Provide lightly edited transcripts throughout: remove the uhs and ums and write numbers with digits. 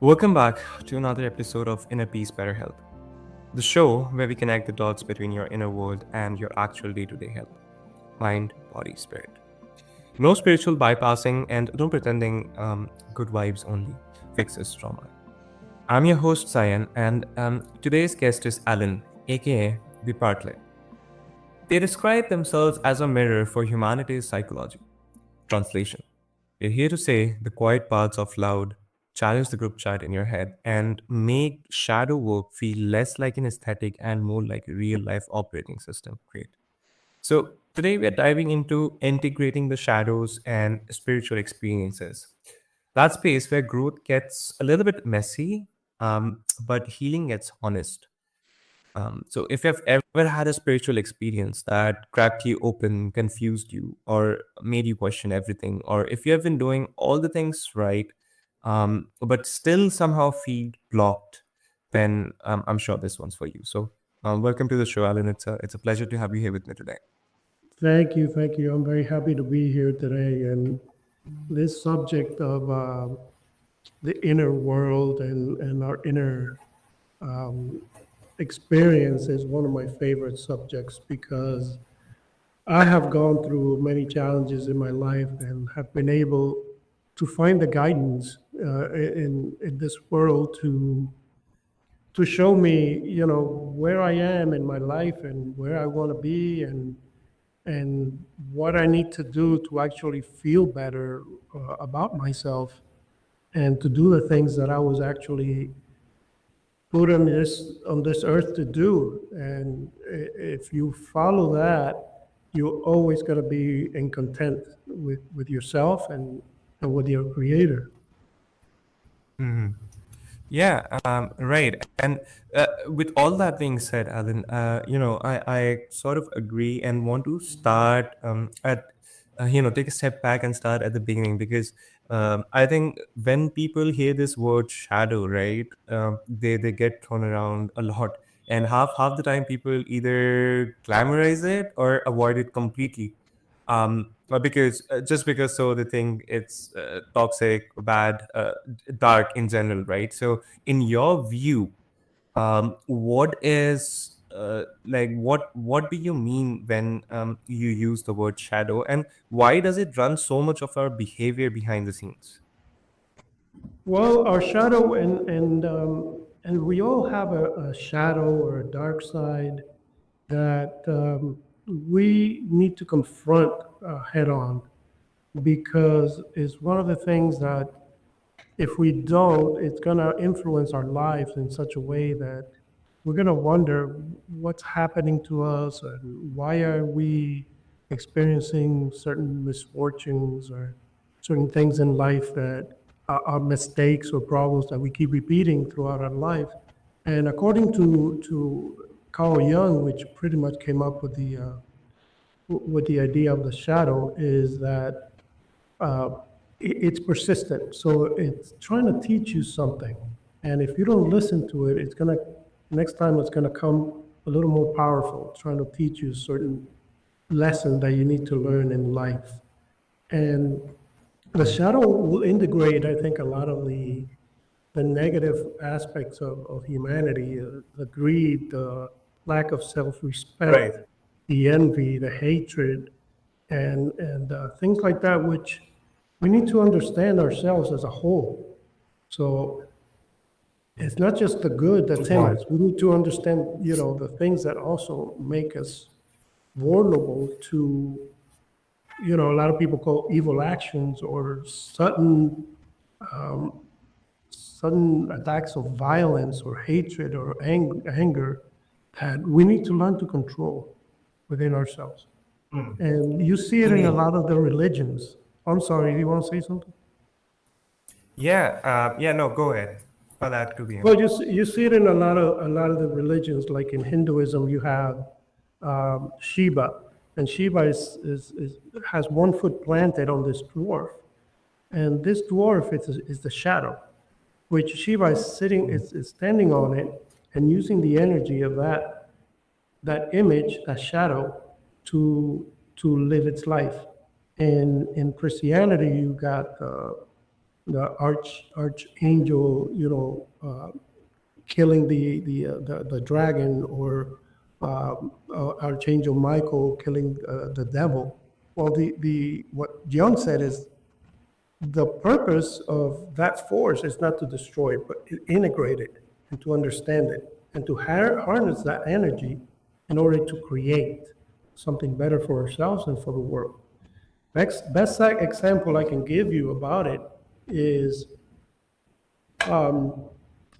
Welcome back to another episode of Inner Peace Better Health, the show where we connect the dots between your inner world and your actual day to day health mind, body, spirit. No spiritual bypassing and no pretending good vibes only fixes trauma. I'm your host, Sayan, and today's guest is Alan, aka the Paraclete. They describe themselves as a mirror for humanity's psychology. Translation: we're here to say the quiet parts of loud, challenge the group chat in your head, and make shadow work feel less like an aesthetic and more like a real life operating system. Great. So, today we are diving into integrating the shadows and spiritual experiences. That space where growth gets a little bit messy, but healing gets honest. So, if you've ever had a spiritual experience that cracked you open, confused you, or made you question everything, or if you have been doing all the things right, but still somehow feel blocked, then I'm sure this one's for you. So, welcome to the show, Alan. It's a pleasure to have you here with me today. Thank you, thank you. I'm very happy to be here today. And this subject of the inner world and our inner um, experience is one of my favorite subjects because I have gone through many challenges in my life and have been able to find the guidance in this world to show me, where I am in my life and where I want to be and what I need to do to actually feel better about myself and to do the things that I was actually put on this earth to do. And if you follow that, you're always going to be in content with yourself and with your creator. Yeah, right. And with all that being said, Alan, I sort of agree and want to start take a step back and start at the beginning because I think when people hear this word shadow, right, they get thrown around a lot. And half the time people either glamorize it or avoid it completely but because just because so they think it's toxic, bad, dark in general, right? So in your view, what is what do you mean when you use the word shadow, and why does it run so much of our behavior behind the scenes? Well, our shadow and we all have a shadow or a dark side that we need to confront head on because it's one of the things that if we don't, it's going to influence our lives in such a way that we're going to wonder what's happening to us and why are we experiencing certain misfortunes or certain things in life that are mistakes or problems that we keep repeating throughout our life. And according to Carl Jung, which pretty much came up with the idea of the shadow, is that uh, it's persistent. So it's trying to teach you something. And if you don't listen to it, next time it's gonna come a little more powerful, trying to teach you certain lesson that you need to learn in life. And the shadow will integrate, I think, a lot of the negative aspects of humanity, the greed, the lack of Right. self-respect, the envy, the hatred, and things like that, which we need to understand ourselves as a whole. So it's not just the good that's in us. We need to understand, the things that also make us vulnerable to, a lot of people call evil actions or sudden attacks of violence or hatred or anger that we need to learn to control within ourselves. And you see it in a Indeed. lot of the religions. I'm sorry, do you want to say something? Yeah, yeah, no, go ahead. That to be. Well, you see it in a lot of the religions, like in Hinduism, you have Shiva, and Shiva has 1 foot planted on this dwarf, and this dwarf is the shadow, which Shiva is standing on it and using the energy of that image, that shadow, to live its life. And in Christianity, you got the archangel, killing the dragon, or Archangel Michael killing the devil. Well, the what Jung said is the purpose of that force is not to destroy it, but to integrate it and to understand it and to harness that energy in order to create something better for ourselves and for the world. Best example I can give you about it is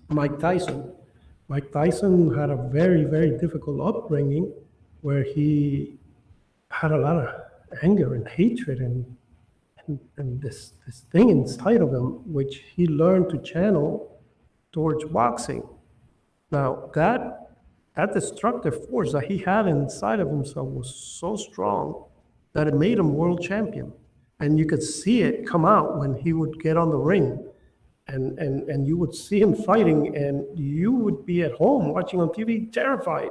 Mike Tyson. Mike Tyson had a very, very difficult upbringing where he had a lot of anger and hatred and this thing inside of him, which he learned to channel towards boxing. Now, that destructive force that he had inside of himself was so strong that it made him world champion. And you could see it come out when he would get on the ring. And you would see him fighting, and you would be at home watching on TV terrified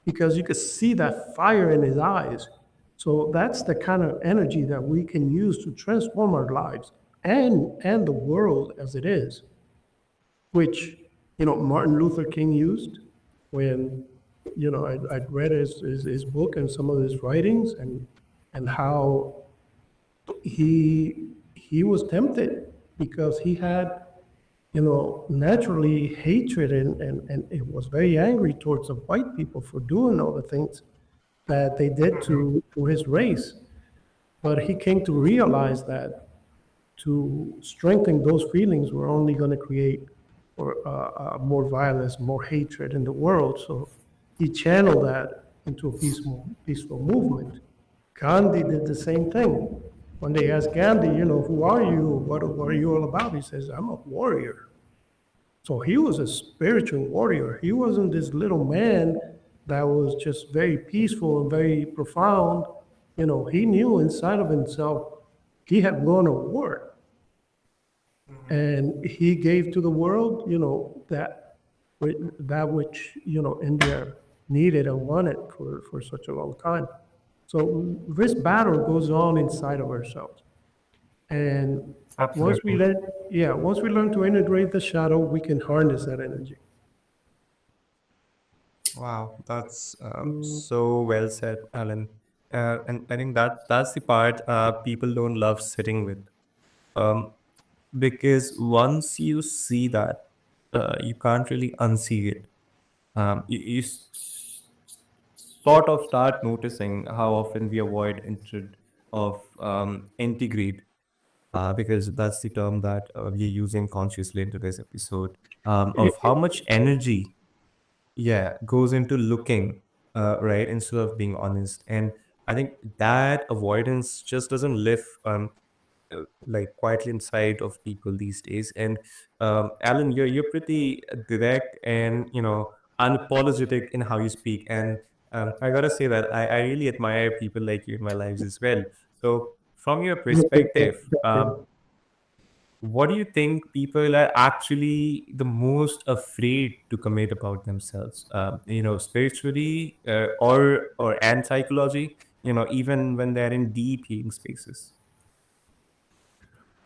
because you could see that fire in his eyes. So that's the kind of energy that we can use to transform our lives and the world as it is, which Martin Luther King used when I'd read his book and some of his writings, and how he was tempted because he had naturally hatred, and it was very angry towards the white people for doing all the things that they did to his race. But he came to realize that to strengthen those feelings, we're only going to create more violence, more hatred in the world. So he channeled that into a peaceful movement. Gandhi did the same thing. When they asked Gandhi, who are you? What are you all about? He says, I'm a warrior. So he was a spiritual warrior. He wasn't this little man that was just very peaceful and very profound. He knew inside of himself he had won a war, and he gave to the world, that which India needed and wanted for such a long time. So this battle goes on inside of ourselves, and Absolutely. once we learn to integrate the shadow, we can harness that energy. Wow, that's so well said, Alan. And I think that's the part people don't love sitting with. Um, because once you see that, you can't really unsee it. You sort of start noticing how often we avoid of integrate, because that's the term that we're using consciously in today's episode, of how much energy, yeah, goes into looking right, instead of being honest. And I think that avoidance just doesn't live like quietly inside of people these days. And Alan, you're pretty direct and unapologetic in how you speak. And I gotta say that I really admire people like you in my lives as well. So from your perspective, what do you think people are actually the most afraid to commit about themselves? Spiritually, or and psychology. Even when they're in deep healing spaces.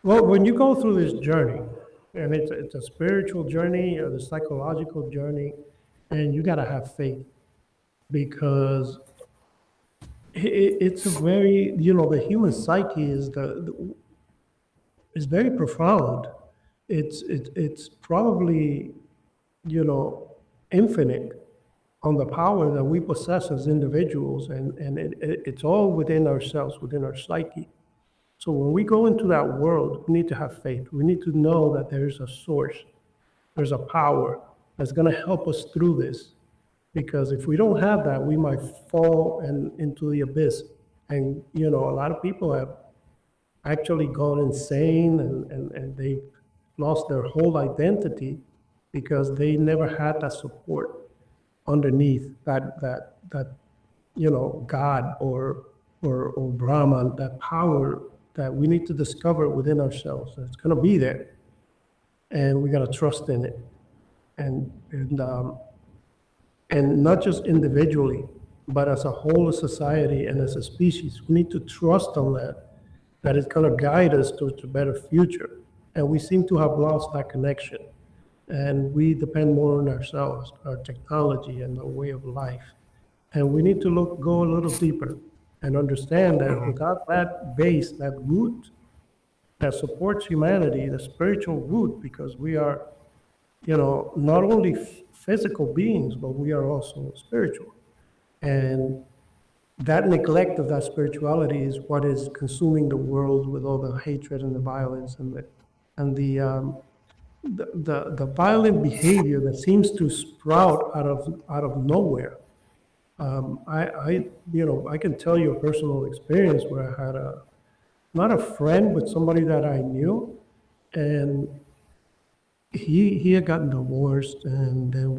Well, when you go through this journey, and it's a spiritual journey or the psychological journey, and you got to have faith because it's a very, the human psyche is very profound. It's probably, you know, infinite on the power that we possess as individuals, and it's all within ourselves, within our psyche. So when we go into that world, we need to have faith. We need to know that there's a source, there's a power that's going to help us through this. Because if we don't have that, we might fall into the abyss. And a lot of people have actually gone insane, and they lost their whole identity because they never had that support underneath that God or Brahman, that power that we need to discover within ourselves. It's going to be there, and we got to trust in it, and not just individually, but as a whole of society and as a species. We need to trust on that it's going to guide us towards a better future. and we seem to have lost that connection. And we depend more on ourselves, our technology, and our way of life. And we need to go a little deeper and understand that without that base, that root that supports humanity, the spiritual root, because we are, not only physical beings, but we are also spiritual. And that neglect of that spirituality is what is consuming the world with all the hatred and the violence and the violent behavior that seems to sprout out of nowhere. I can tell you a personal experience where I had not a friend, but somebody that I knew, and he had gotten divorced, and then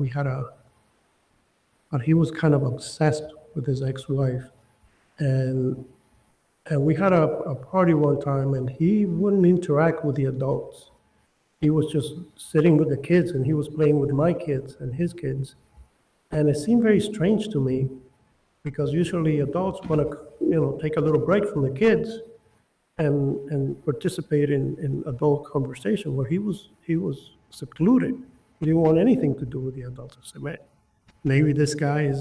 but he was kind of obsessed with his ex-wife, and we had a party one time, and he wouldn't interact with the adults. He was just sitting with the kids, and he was playing with my kids and his kids, and it seemed very strange to me because usually adults want to, take a little break from the kids and participate in adult conversation. Where he was secluded. He didn't want anything to do with the adults. I said, man, maybe this guy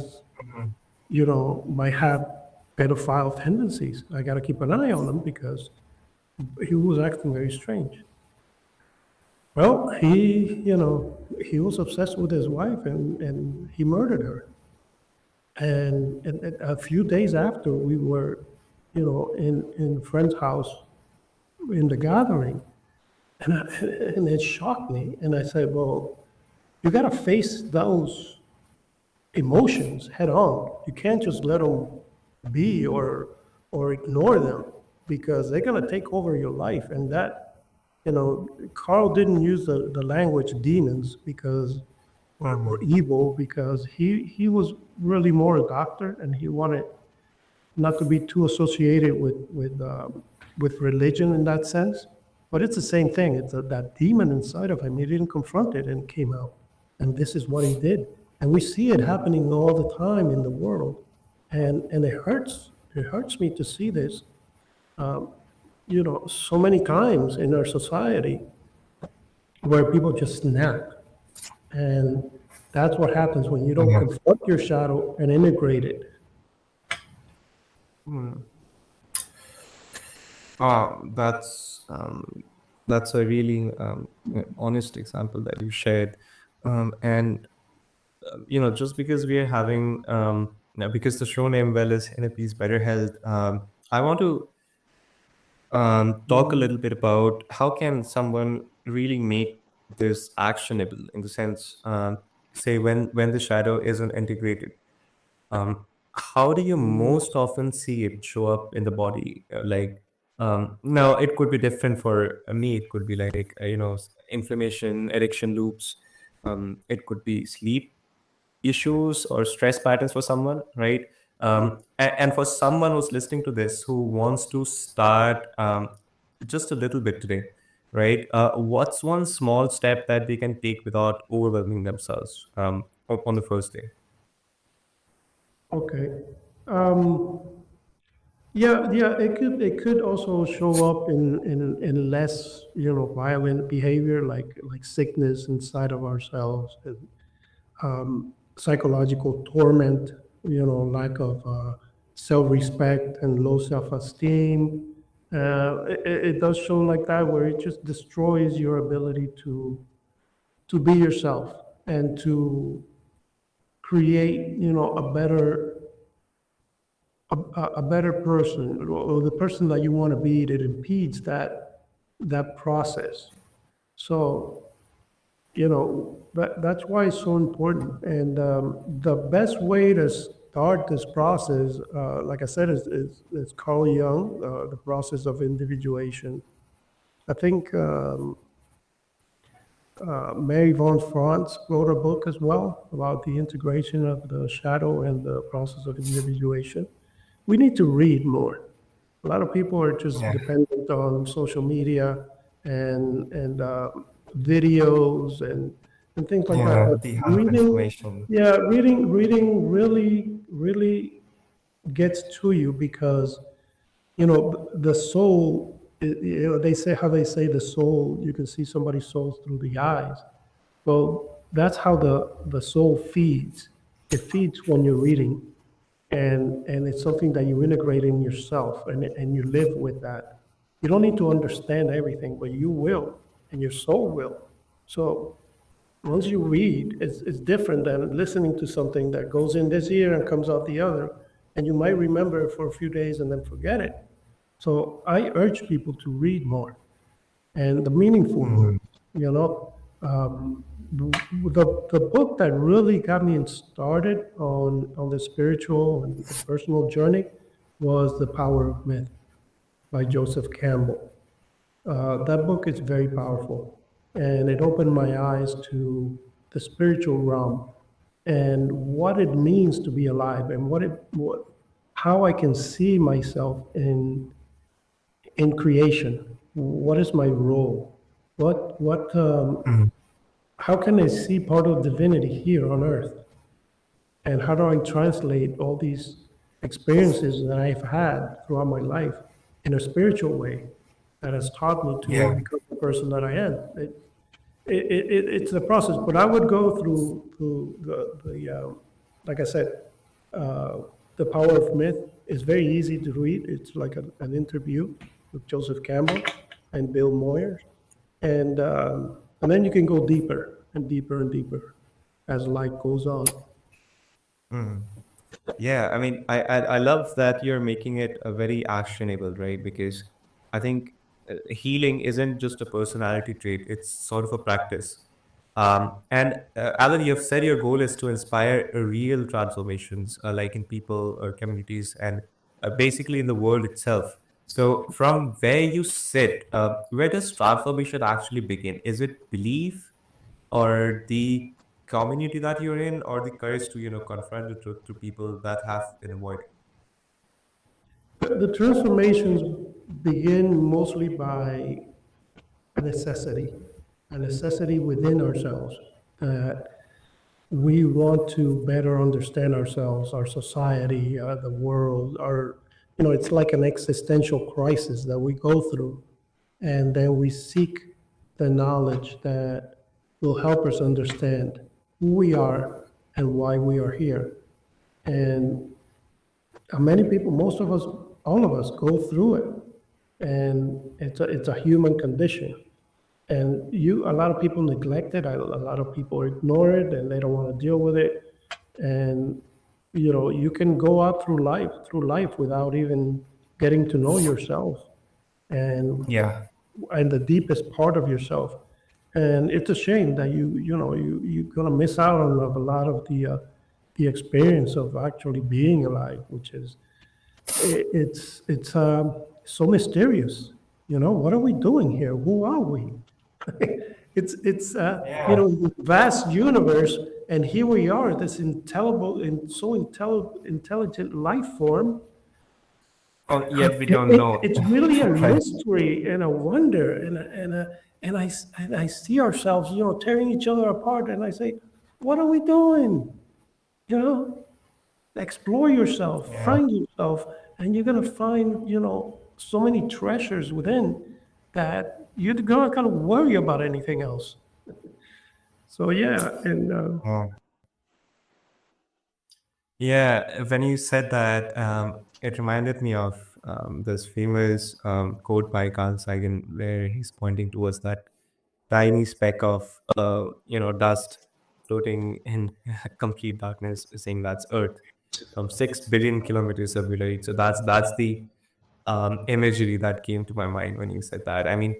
might have pedophile tendencies. I got to keep an eye on him because he was acting very strange. Well, he was obsessed with his wife and he murdered her. And a few days after, we were, in a friend's house in the gathering, and it shocked me. And I said, well, you got to face those emotions head on. You can't just let them be or ignore them because they're gonna take over your life. And that, Carl didn't use the language demons because or evil because he was really more a doctor and he wanted not to be too associated with religion in that sense. But it's the same thing. It's that demon inside of him. He didn't confront it and came out. And this is what he did. And we see it happening all the time in the world. And it hurts. It hurts me to see this, so many times in our society where people just snap. And that's what happens when you don't confront your shadow and integrate it. That's a really honest example that you shared, and just because we are having because the show name well is Inner Peace Better Health, I want to talk a little bit about how can someone really make this actionable in the sense, say when the shadow isn't integrated, how do you most often see it show up in the body? Like, now it could be different for me. It could be like, inflammation, addiction loops. It could be sleep issues or stress patterns for someone, right? And for someone who's listening to this who wants to start just a little bit today, right? What's one small step that they can take without overwhelming themselves on the first day? Okay. Um, yeah. It could also show up in less violent behavior like sickness inside of ourselves and psychological torment. Lack of self-respect and low self-esteem. It does show like that where it just destroys your ability to be yourself and to create a better person or the person that you want to be. That impedes that process. So that's why it's so important. And the best way to start this process, like I said, is Carl Jung, the process of individuation. I think Mary von Franz wrote a book as well about the integration of the shadow and the process of individuation. We need to read more. A lot of people are just dependent on social media and videos and things like that. But The hunt for reading, information. yeah, reading really gets to you because the soul they say how they say the soul. You can see somebody's soul through the eyes. Well, that's how the soul feeds. It feeds when you're reading, and it's something that you integrate in yourself, and you live with that. You don't need to understand everything, but you will, and your soul will. So once you read, it's different than listening to something that goes in this ear and comes out the other, and you might remember it for a few days and then forget it. So I urge people to read more and the meaningful books. You know, the book that really got me started on the spiritual and personal journey was The Power of Myth by Joseph Campbell. That book is very powerful, and it opened my eyes to the spiritual realm and what it means to be alive, and how I can see myself in creation. What is my role? What how can I see part of divinity here on earth? And how do I translate all these experiences that I've had throughout my life in a spiritual way that has taught me to Yeah. become the person that I am? It's a process, but I would go through like I said, uh, The Power of Myth is very easy to read. It's like an interview with Joseph Campbell and Bill Moyers, and then you can go deeper and deeper and deeper as life goes on. Yeah, I mean, I love that you're making it a very actionable, right? Because I think healing isn't just a personality trait; it's sort of a practice. And Alan, you've said your goal is to inspire real transformations, like in people or communities, and basically in the world itself. So, from where you sit, where does transformation actually begin? Is it belief, or the community that you're in, or the courage to confront the truth to people that have been avoided? The transformations begin mostly by a necessity within ourselves that we want to better understand ourselves, our society, the world, it's like an existential crisis that we go through. And then we seek the knowledge that will help us understand who we are and why we are here. And many people, most of us, all of us go through it. And it's a human condition. And a lot of people neglect it. A lot of people ignore it and they don't want to deal with it. And you can go out through life without even getting to know yourself and Yeah. and the deepest part of yourself. And it's a shame that you're gonna miss out on a lot of the experience of actually being alive, which is it's so mysterious. What are we doing here? Who are we? It's vast universe, and here we are, this intelligible and so intelligent life form. Oh, yet we don't know. It's really a Right. mystery and a wonder, and I see ourselves, tearing each other apart, and I say, what are we doing? You know, explore yourself, Yeah. find yourself, and you're gonna find, so many treasures within that you're gonna kind of worry about anything else. So yeah, and Oh. Yeah, when you said that, it reminded me of this famous quote by Carl Sagan, where he's pointing towards that tiny speck of dust floating in complete darkness, saying that's Earth from 6 billion kilometers of below. So that's the imagery that came to my mind when you said that. I mean,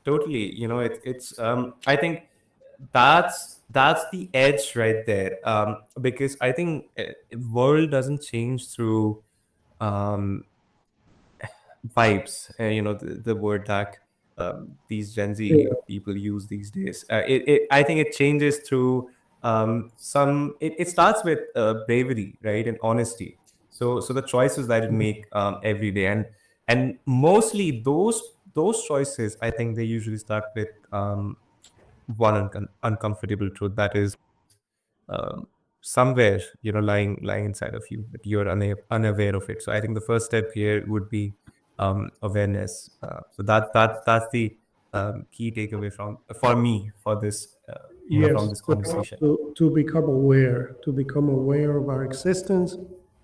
totally. It's. I think that's the edge right there. Because I think world doesn't change through um, vibes. The word that these Gen Z people use these days. I think it changes through it starts with bravery, right, and honesty. So the choices that you make every day, and mostly those choices, I think they usually start with one uncomfortable truth that is um, somewhere lying inside of you, but you're unaware of it. So I think the first step here would be awareness. So that's the key takeaway from for me for this from Yes, this conversation. to become aware, to become aware of our existence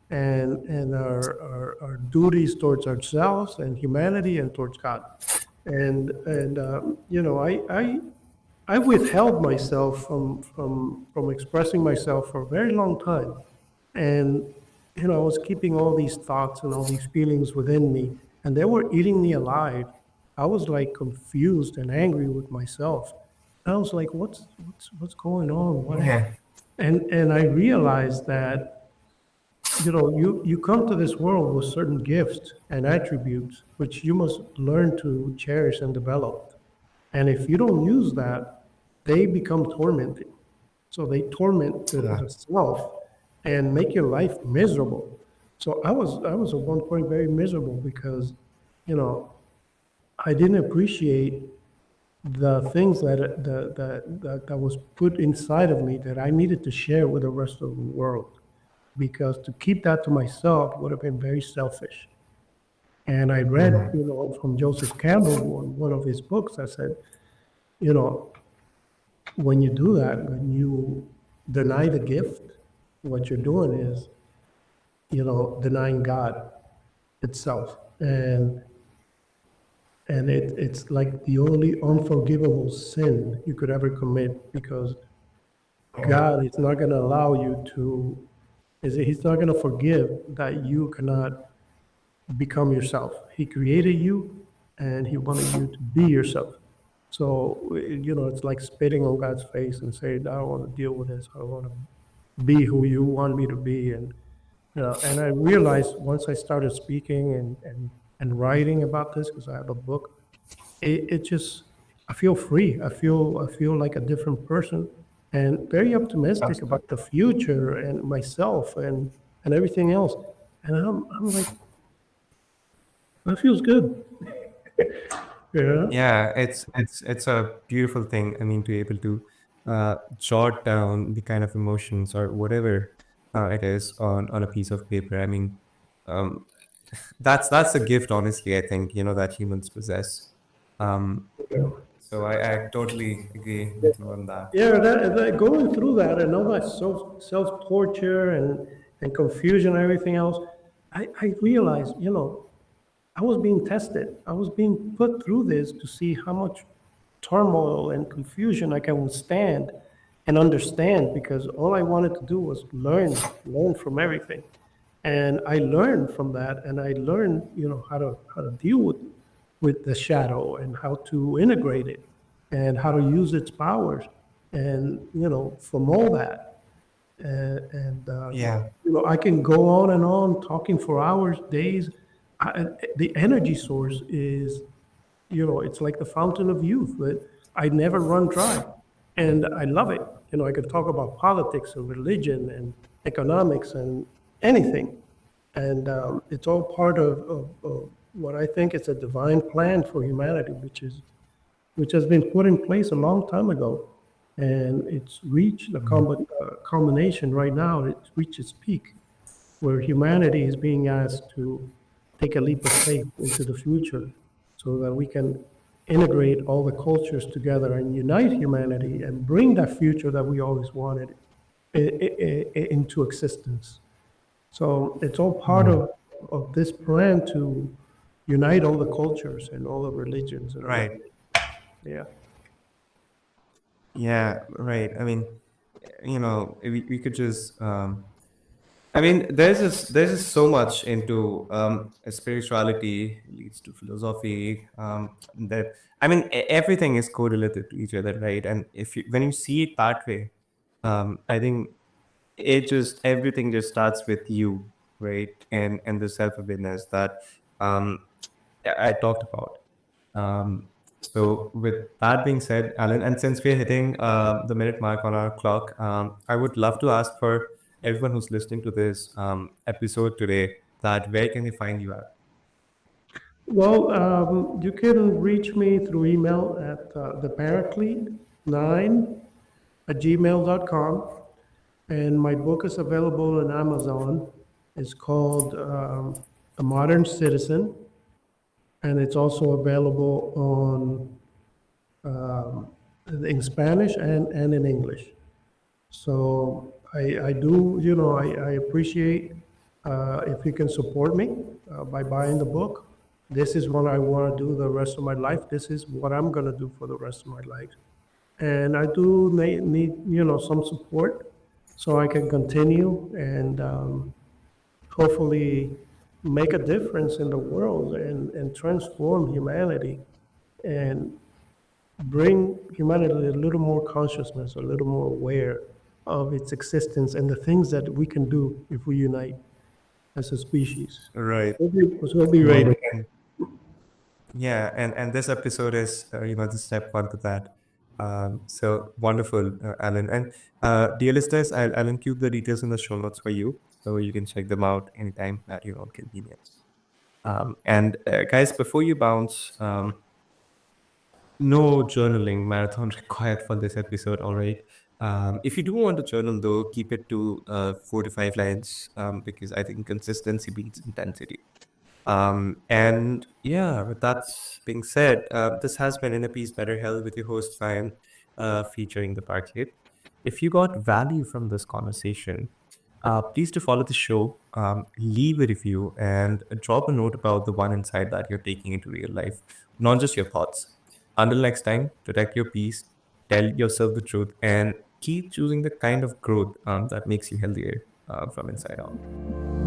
and our duties towards ourselves and humanity and towards God. And you know, I withheld myself from expressing myself for a very long time, and you know, I was keeping all these thoughts and all these feelings within me, and they were eating me alive. I was like confused and angry with myself. I was like, what's going on? Yeah. And I realized that, you know, you come to this world with certain gifts and attributes which you must learn to cherish and develop. And if you don't use that, they become tormenting. So they torment the self and make your life miserable. So I was at one point very miserable because, you know, I didn't appreciate the things that was put inside of me that I needed to share with the rest of the world. Because to keep that to myself would have been very selfish. And I read, you know, from Joseph Campbell, one of his books, that said, you know, when you do that, when you deny the gift, what you're doing is, you know, denying God itself. And it's like the only unforgivable sin you could ever commit because God is not going to allow you to, He's not going to forgive that you cannot become yourself. He created you and He wanted you to be yourself. So, you know, it's like spitting on God's face and saying, I don't want to deal with this. I want to be who you want me to be. And, you know, and I realized once I started speaking and writing about this, because I have a book, it just, I feel free. I feel like a different person and very optimistic about the future and myself and everything else. And I'm like, that feels good. Yeah. Yeah, it's a beautiful thing. I mean, to be able to jot down the kind of emotions or whatever it is on a piece of paper. I mean, um, that's a gift, honestly. I think that humans possess. Um, so I totally agree with you on that. Yeah, that going through that and all that self torture and confusion and everything else, I realized, you know, I was being tested. I was being put through this to see how much turmoil and confusion I can withstand and understand because all I wanted to do was learn from everything. And I learned from that and I learned, you know, how to deal with the shadow and how to integrate it and how to use its powers. And, you know, from all that, and Yeah, you know, I can go on and on talking for hours, days. The energy source is, you know, it's like the fountain of youth that I never run dry, and I love it. You know, I could talk about politics and religion and economics and anything, and it's all part of what I think is a divine plan for humanity, which has been put in place a long time ago. And it's reached the culmination right now. It's reached its peak, where humanity is being asked to take a leap of faith into the future so that we can integrate all the cultures together and unite humanity and bring that future that we always wanted into existence. So it's all part of this plan to unite all the cultures and all the religions and right. everything. Yeah. Yeah, right. I mean, we could just I mean, there's just so much into spirituality leads to philosophy. That I mean, everything is correlated to each other, right? And if you when you see it that way, I think it just everything just starts with you, right? And the self awareness that um, I talked about. So, with that being said, Alan, and since we're hitting the minute mark on our clock, I would love to ask for everyone who's listening to this episode today that where can they find you at? Well, you can reach me through email at the Paraclete9 at gmail.com. And my book is available on Amazon. It's called A Modern Citizen. and it's also available in Spanish and in English. So I do, I appreciate if you can support me by buying the book. This is what I want to do the rest of my life. This is what I'm going to do for the rest of my life. And I do need, some support so I can continue and hopefully make a difference in the world and transform humanity and bring humanity a little more consciousness, a little more aware of its existence and the things that we can do if we unite as a species. Right. So be Right. ready. And yeah, and this episode is the step one to that. So wonderful, Alan. And dear listeners, I'll include the details in the show notes for you, so you can check them out anytime at your own convenience. And guys, before you bounce, no journaling marathon required for this episode, all right? If you do want to journal, though, keep it to 4 to 5 lines, because I think consistency beats intensity. And yeah, with that being said, this has been Inner Peace Better Health with your host, Sayan, featuring the Paraclete. If you got value from this conversation, please to follow the show, leave a review, and drop a note about the one insight that you're taking into real life, not just your thoughts. Until next time, protect your peace, tell yourself the truth, and keep choosing the kind of growth that makes you healthier from inside out.